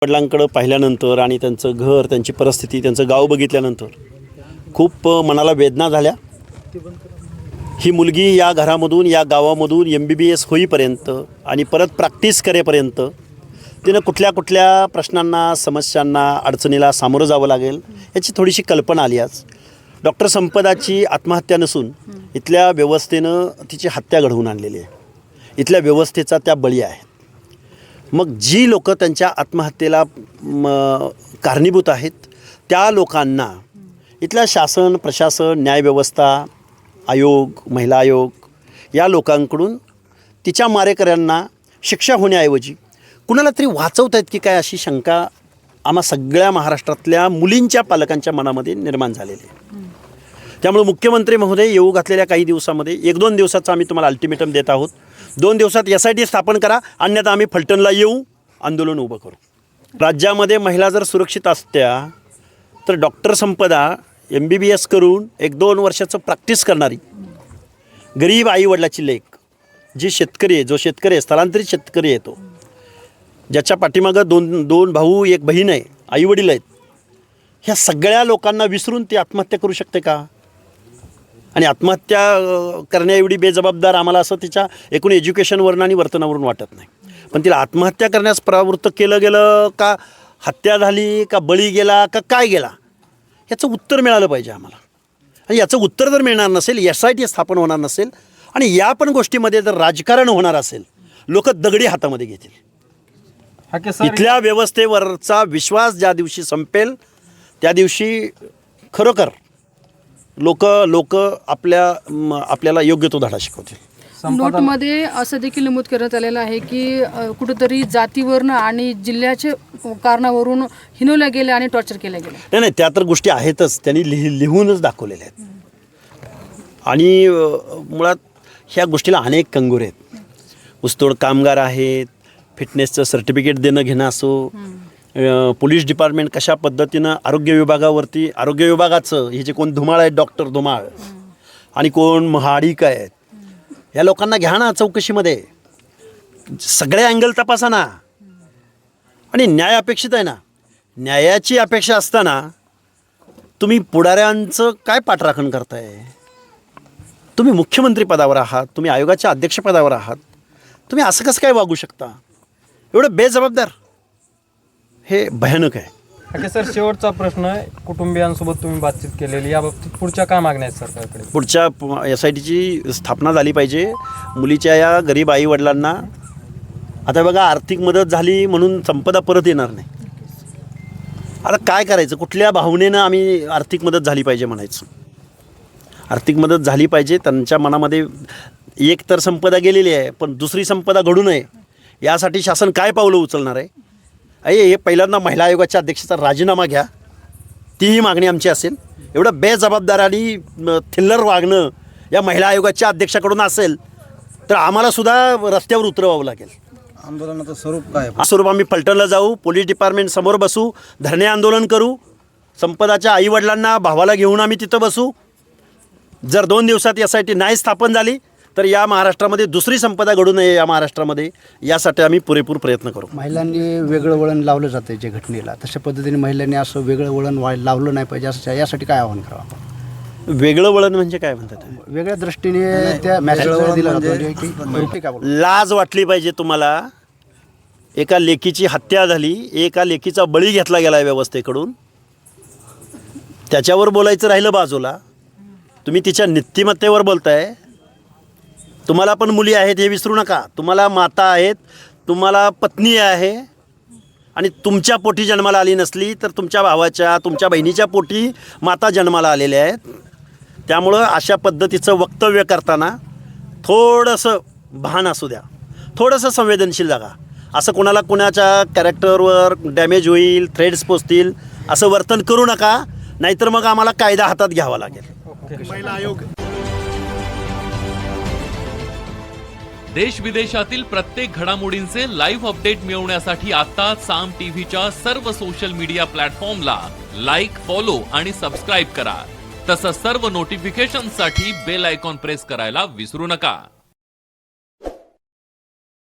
वडिलांकडे पाहिल्यानंतर आणि त्यांचं घर, त्यांची परिस्थिती, त्यांचं गाव बघितल्यानंतर खूप मनाला वेदना झाल्या। ही मुलगी या घरामधून, या गावामधून MBBS होईपर्यंत आणि परत प्रॅक्टिस करेपर्यंत तिनं कुठल्या कुठल्या प्रश्नांना, समस्यांना, अडचणीला सामोरं जावं लागेल याची थोडीशी कल्पना आली आज। डॉक्टर संपदाची आत्महत्या नसून इथल्या व्यवस्थेनं तिची हत्या घडवून आणलेली आहे। इथल्या व्यवस्थेचा त्या बळी आहेत। मग जी लोक त्यांच्या आत्महत्येला कारणीभूत आहेत त्या लोकांना इथल्या शासन, प्रशासन, न्यायव्यवस्था, आयोग, महिला आयोग या लोकांकडून तिच्या मारेकऱ्यांना शिक्षा होण्याऐवजी कुणाला तरी वाचवत आहेत की काय अशी शंका आम्हा सगळ्या महाराष्ट्रातल्या मुलींच्या पालकांच्या मनामध्ये निर्माण झालेली आहे। त्यामुळे मुख्यमंत्री महोदय येऊ घातलेल्या काही दिवसामध्ये 1-2 दिवसाचा आम्ही तुम्हाला अल्टिमेटम देत आहोत। 2 दिवसात SIT स्थापन करा, अन्यथा आम्ही फलटणला येऊ, आंदोलन उभं करू। राज्यामध्ये महिला जर सुरक्षित असत्या तर डॉक्टर संपदा MBBS करून 1-2 वर्षाचं प्रॅक्टिस करणारी गरीब आईवडिलाची लेक, जी शेतकरी आहे, जो शेतकरी आहे, स्थलांतरित शेतकरी आहे, तो ज्याच्या पाठीमागं दोन भाऊ, एक बहीण आहे, आईवडील आहेत, ह्या सगळ्या लोकांना विसरून ती आत्महत्या करू शकते का? आणि आत्महत्या करण्याएवढी बेजबाबदार आम्हाला असं तिच्या एकूण एज्युकेशनवरून आणि वर्तनावरून वाटत नाही। पण तिला आत्महत्या करण्यास प्रवृत्त केलं गेलं का, हत्या झाली का, बळी गेला का, काय गेला, याचं उत्तर मिळालं पाहिजे आम्हाला। आणि याचं उत्तर जर मिळणार नसेल, SIT स्थापन होणार नसेल आणि या पण गोष्टीमध्ये जर राजकारण होणार असेल, लोक दगडी हातामध्ये घेतील। इथल्या व्यवस्थेवरचा विश्वास ज्या दिवशी संपेल त्या दिवशी खरोखर लोक आपल्याला योग्य तो धडा शिकवतील। नोटमध्ये असं देखील नमूद करण्यात आलेलं आहे की कुठेतरी जातीवरून आणि जिल्ह्याचे कारणावरून हिनवल्या गेल्या आणि टॉर्चर केल्या गेल्या। नाही, त्या तर गोष्टी आहेतच, त्यांनी लिहूनच दाखवलेल्या आहेत। आणि मुळात ह्या गोष्टीला अनेक कंगोरे आहेत। ऊसतोड कामगार आहेत, फिटनेसचं सर्टिफिकेट देणं घेणं असो, पोलीस डिपार्टमेंट कशा पद्धतीनं आरोग्य विभागाचं हे जे कोण धुमाळ आहेत, डॉक्टर धुमाळ आणि कोण महाडिक आहेत, या लोकांना घ्या ना चौकशीमध्ये, सगळे अँगल तपासा ना। आणि न्याय अपेक्षित आहे ना, न्यायाची अपेक्षा असताना तुम्ही पुढाऱ्यांचं काय पाठराखण करताय? तुम्ही मुख्यमंत्री पदावर आहात, तुम्ही आयोगाच्या अध्यक्षपदावर आहात, तुम्ही असं कसं काय वागू शकता? एवढं बेजबाबदार, हे भयानक आहे। सर, शेवटचा प्रश्न आहे, कुटुंबियांसोबत तुम्ही बातचीत केलेली, याबाबतीत पुढच्या काय मागण्या आहेत सरकारकडे? पुढच्या SITची स्थापना झाली पाहिजे। मुलीच्या या गरीब आईवडिलांना आता बघा, आर्थिक मदत झाली म्हणून संपदा परत येणार नाही। आता काय करायचं? कुठल्या भावनेनं आम्ही आर्थिक मदत झाली पाहिजे म्हणायचं? आर्थिक मदत झाली पाहिजे, त्यांच्या मनामध्ये एक तर संपदा गेलेली आहे, पण दुसरी संपदा घडू नये यासाठी शासन काय पावलं उचलणार आहे? हे पहिल्यांदा महिला आयोगाच्या अध्यक्षाचा राजीनामा घ्या, तीही मागणी आमची असेल। एवढं बेजबाबदार आणि थिल्लर वागणं या महिला आयोगाच्या अध्यक्षाकडून असेल तर आम्हाला सुद्धा रस्त्यावर उतरवावं लागेल। आंदोलनाचं स्वरूप काय? स्वरूप आम्ही फलटणला जाऊ, पोलीस डिपार्टमेंट समोर बसू, धरणे आंदोलन करू, संपदाच्या आईवडिलांना, भावाला घेऊन आम्ही तिथं बसू। जर 2 दिवसात SIT नाही स्थापन झाली तर या महाराष्ट्रामध्ये दुसरी संपदा घडू नये या महाराष्ट्रामध्ये, यासाठी आम्ही पुरेपूर प्रयत्न करू। महिलांनी वेगळं वळण लावलं जातं जे घटनेला, तशा पद्धतीने महिलांनी असं वेगळं वळण लावलं नाही पाहिजे, असं यासाठी काय आवाहन करावं? वेगळं वळण म्हणजे काय म्हणतात? वेगळ्या दृष्टीने त्या मॅसेज दिला जातो। लाज वाटली पाहिजे तुम्हाला। एका लेकीची हत्या झाली, एका लेकीचा बळी घेतला गेला व्यवस्थेकडून, त्याच्यावर बोलायचं राहिलं बाजूला, तुम्ही तिच्या नीतिमत्तेवर बोलताय। तुम्हाला पण मुली आहेत हे विसरू नका, तुम्हाला माता आहेत, तुम्हाला पत्नी आहे, आणि तुमच्या पोटी जन्माला आली नसली तर तुमच्या भावाच्या, तुमच्या बहिणीच्या पोटी माता जन्माला आलेल्या आहेत। त्यामुळं अशा पद्धतीचं वक्तव्य करताना थोडंसं भान असू द्या, थोडंसं संवेदनशील जागा। असं कोणाला कोणाच्या कॅरेक्टरवर डॅमेज होईल, थ्रेड्स पोचतील असं वर्तन करू नका, नाहीतर मग आम्हाला कायदा हातात घ्यावा लागेल। महिला आयोग देश विदेशातील प्रत्येक घडामोडींचे लाईव्ह अपडेट मिळवण्यासाठी आता साम टीव्हीच्या सर्व सोशल मीडिया प्लॅटफॉर्मला लाईक, फॉलो आणि सबस्क्राईब करा। तसंच सर्व नोटिफिकेशनसाठी बेल आयकॉन प्रेस करायला विसरू नका।